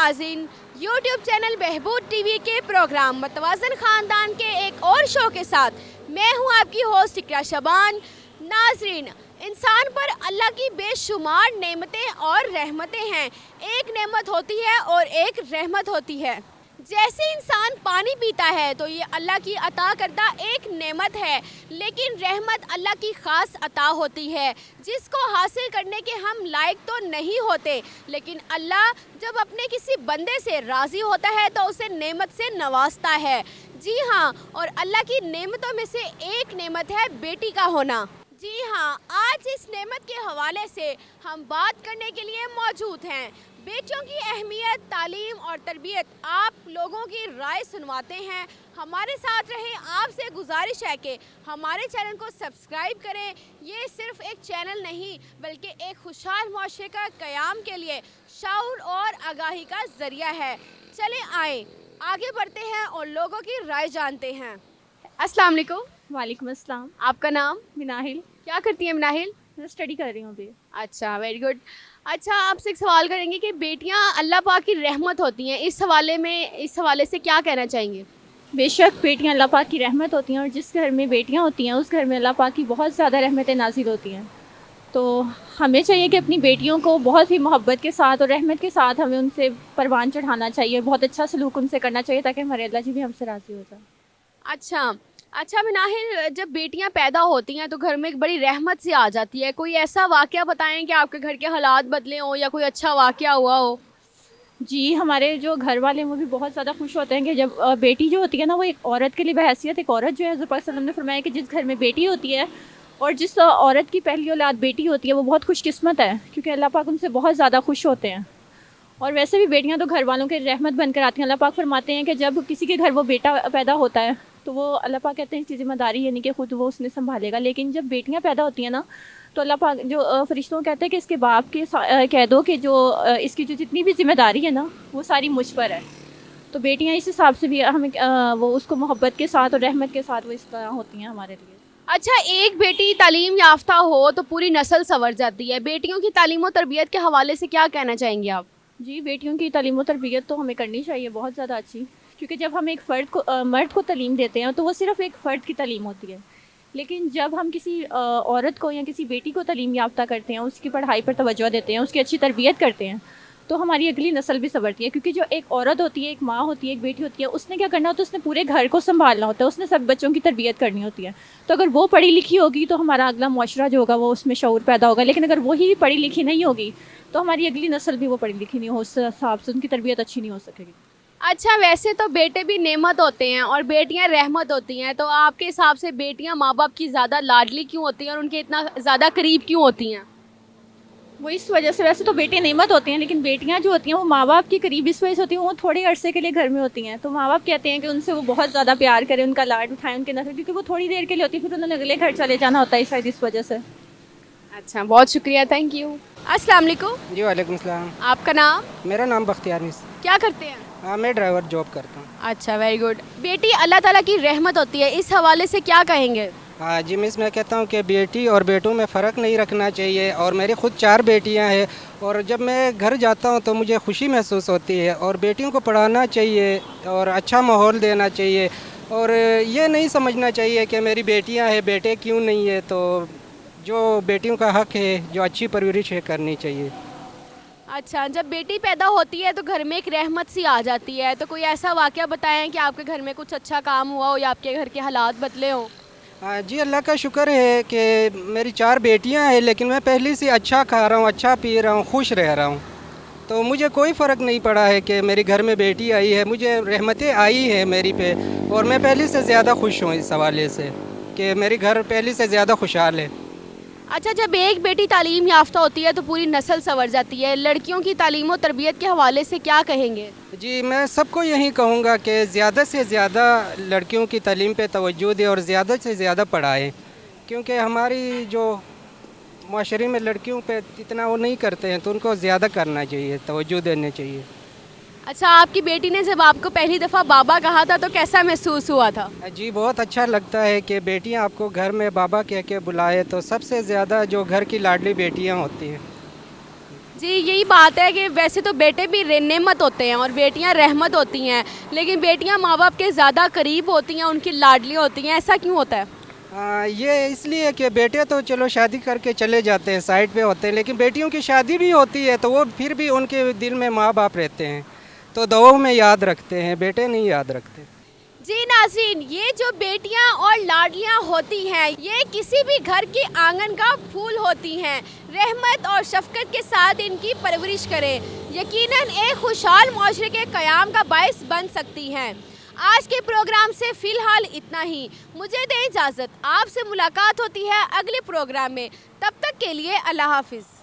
नाज़रीन, YouTube channel बहबूद TV के programme मतवाज़न ख़ानदान के एक और शो के साथ मैं हूं आपकी होस्ट इकरा शबान। नाज़रीन, इंसान पर अल्लाह की बेशुमार नेमतें और रहमतें हैं। एक नेमत होती है और एक रहमत होती है। जैसे इंसान पानी पीता है तो ये अल्लाह की अता करदा एक नेमत है, लेकिन रहमत अल्लाह की ख़ास अता होती है जिसको हासिल करने के हम लायक तो नहीं होते, लेकिन अल्लाह जब अपने किसी बंदे से राज़ी होता है तो उसे नेमत से नवाजता है। जी हाँ, और अल्लाह की नेमतों में से एक नेमत है बेटी का होना। जी हाँ, आज इस नेमत के हवाले से हम बात करने के लिए मौजूद हैं। बेटियों की अहमियत, तालीम और तरबियत, आप लोगों की राय सुनवाते हैं। हमारे साथ रहें। आपसे गुजारिश है कि हमारे चैनल को सब्सक्राइब करें। ये सिर्फ एक चैनल नहीं बल्कि एक खुशहाल मुआशरे का क़याम के लिए शऊर और आगाही का ज़रिया है। चलें आए आगे बढ़ते हैं और लोगों की राय जानते हैं। अस्सलाम वालेकुम। वालेकुम अस्सलाम। आपका नाम? मिनाहिल। क्या करती हैं मिनाहिल? मैं स्टडी कर रही हूँ अभी। अच्छा, वेरी गुड। अच्छा, आपसे एक सवाल करेंगे कि बेटियां अल्लाह पाक की रहमत होती हैं, इस हवाले से क्या कहना चाहेंगे? बेशक बेटियाँ अल्लाह पाक की रहमत होती हैं और जिस घर में बेटियाँ होती हैं उस घर में अल्लाह पाक की बहुत ज़्यादा रहमतें नाजिल होती हैं। तो हमें चाहिए कि अपनी बेटियों को बहुत ही मोहब्बत के साथ और रहमत के साथ हमें उनसे परवान चढ़ाना चाहिए, बहुत अच्छा सलूक उनसे करना चाहिए ताकि हमारे अल्लाह जी भी हमसे राज़ी हो जाए। अच्छा मिनाहिल, जब बेटियां पैदा होती हैं तो घर में एक बड़ी रहमत सी आ जाती है। कोई ऐसा वाक़या बताएं कि आपके घर के हालात बदले हों या कोई अच्छा वाक़या हुआ हो? जी, हमारे जो घर वाले हैं वो भी बहुत ज़्यादा खुश होते हैं कि जब बेटी जो होती है ना वो एक औरत के लिए बहैसियत एक औरत जो है, हज़रत पाक सल्लल्लाहु अलैहि वसल्लम ने फरमाया कि जिस घर में बेटी होती है और जिस औरत की पहली औलाद बेटी होती है वो बहुत खुशकिस्मत है, क्योंकि अल्लाह पाक उनसे बहुत ज़्यादा खुश होते हैं। और वैसे भी बेटियां तो घर वालों के रहमत बनकर आती हैं। अल्लाह पाक फरमाते हैं कि जब किसी के घर वो बेटा पैदा होता है तो वो अल्लाह पाक कहते हैं इसकी ज़िम्मेदारी यानी कि ख़ुद वो उसने संभालेगा, लेकिन जब बेटियां पैदा होती हैं ना तो अल्लाह पाक जो फ़रिश्तों को कहते हैं कि इसके बाप के कह दो कि जो इसकी जो जितनी भी ज़िम्मेदारी है ना वो सारी मुझ पर है। तो बेटियाँ इस हिसाब से भी हमें वो उसको मोहब्बत के साथ और रहमत के साथ वो इस तरह होती हैं हमारे लिए। अच्छा, एक बेटी तालीम याफ्ता हो तो पूरी नस्ल संवर जाती है। बेटियों की तालीम और तरबियत के हवाले से क्या कहना चाहेंगे आप? जी, बेटियों की तालीम और तरबियत तो हमें करनी चाहिए बहुत ज़्यादा अच्छी, क्योंकि जब हम एक मर्द को तालीम देते हैं तो वो सिर्फ़ एक फ़र्द की तालीम होती है, लेकिन जब हम किसी औरत को या किसी बेटी को तालीम याफ्ता करते हैं, उसकी पढ़ाई पर तवज्जो देते हैं, उसकी अच्छी तरबियत करते हैं, तो हमारी अगली नस्ल भी संवरती है। क्योंकि जो एक औरत होती है, एक माँ होती है, एक बेटी होती है, उसने क्या करना होता है, उसने पूरे घर को संभालना होता है, उसने सब बच्चों की तरबियत करनी होती है। तो अगर वो पढ़ी लिखी होगी तो हमारा अगला मुआशरा जो होगा वो उसमें शऊर पैदा होगा, लेकिन अगर वही पढ़ी लिखी नहीं होगी तो हमारी अगली नस्ल भी वो पढ़ी लिखी नहीं हो, उस हिसाब से उनकी तरबियत अच्छी नहीं हो सकेगी। अच्छा, वैसे तो बेटे भी नेमत होते हैं और बेटियां रहमत होती हैं, तो आपके हिसाब से बेटियां माँ बाप की ज़्यादा लाडली क्यों होती हैं और उनके इतना ज़्यादा करीब क्यों होती हैं? वो इस वजह से, वैसे तो बेटे नेमत होते हैं लेकिन बेटियां जो होती हैं वो माँ बाप के करीब इस वजह से होती हैं, वो थोड़े अरसे के लिए घर में होती हैं, तो माँ बाप कहते हैं कि उनसे वो बहुत ज़्यादा प्यार करें, उनका लाड उठाएं, उनके नखरे, क्योंकि वो थोड़ी देर के लिए होती है, फिर उन्होंने अगले घर चले जाना होता है शायद इस वजह से। अच्छा, बहुत शुक्रिया, थैंक यू। अस्सलाम वालेकुम। जी वालेकुम सलाम। आपका नाम? मेरा नाम बख्तियार मिस। क्या करते हैं? हाँ, मैं ड्राइवर जॉब करता हूँ। अच्छा, वेरी गुड। बेटी अल्लाह ताला की रहमत होती है, इस हवाले से क्या कहेंगे? हाँ जी मिस, मैं कहता हूँ कि बेटी और बेटों में फ़र्क नहीं रखना चाहिए, और मेरी ख़ुद 4 बेटियाँ हैं और जब मैं घर जाता हूँ तो मुझे खुशी महसूस होती है। और बेटियों को पढ़ाना चाहिए और अच्छा माहौल देना चाहिए, और ये नहीं समझना चाहिए कि मेरी बेटियाँ हैं बेटे क्यों नहीं है। तो जो बेटियों का हक़ है, जो अच्छी परवरिश है, करनी चाहिए। अच्छा, जब बेटी पैदा होती है तो घर में एक रहमत सी आ जाती है, तो कोई ऐसा वाक़या बताएं कि आपके घर में कुछ अच्छा काम हुआ हो या आपके घर के हालात बदले हों? हाँ जी, अल्लाह का शुक्र है कि मेरी 4 बेटियां हैं, लेकिन मैं पहले से अच्छा खा रहा हूँ, अच्छा पी रहा हूँ, खुश रह रहा हूँ। तो मुझे कोई फ़र्क नहीं पड़ा है कि मेरे घर में बेटी आई है, मुझे रहमतें आई है मेरी पे, और मैं पहले से ज़्यादा खुश हूँ इस हवाले से कि मेरी घर पहले से ज़्यादा खुशहाल है। अच्छा, जब एक बेटी तालीम याफ्ता होती है तो पूरी नस्ल संवर जाती है। लड़कियों की तालीम और तरबियत के हवाले से क्या कहेंगे? जी, मैं सबको यही कहूँगा कि ज़्यादा से ज़्यादा लड़कियों की तालीम पे तवज्जो दें और ज़्यादा से ज़्यादा पढ़ाएँ, क्योंकि हमारी जो माशरे में लड़कियों पे इतना वो नहीं करते हैं, तो उनको ज़्यादा करना चाहिए, तवज्जो देनी चाहिए। अच्छा, आपकी बेटी ने जब आपको पहली दफ़ा बाबा कहा था तो कैसा महसूस हुआ था? जी, बहुत अच्छा लगता है कि बेटियां आपको घर में बाबा कह के बुलाए, तो सबसे ज़्यादा जो घर की लाडली बेटियां होती हैं। जी यही बात है कि वैसे तो बेटे भी नेमत होते हैं और बेटियां रहमत होती हैं, लेकिन बेटियां माँ बाप के ज़्यादा करीब होती हैं, उनकी लाडली होती हैं, ऐसा क्यों होता है? ये इसलिए कि बेटे तो चलो शादी करके चले जाते हैं, साइड पे होते हैं, लेकिन बेटियों की शादी भी होती है तो वो फिर भी उनके दिल में माँ बाप रहते हैं, तो दुआओं में याद रखते हैं, बेटे नहीं याद रखते। जी नाज़रीन, ये जो बेटियां और लाडलियां होती हैं ये किसी भी घर के आंगन का फूल होती हैं। रहमत और शफकत के साथ इनकी परवरिश करें, यकीनन एक खुशहाल माशरे के क़याम का बायस बन सकती हैं। आज के प्रोग्राम से फ़िलहाल इतना ही, मुझे दें इजाज़त, आपसे मुलाकात होती है अगले प्रोग्राम में, तब तक के लिए अल्लाह हाफिज़।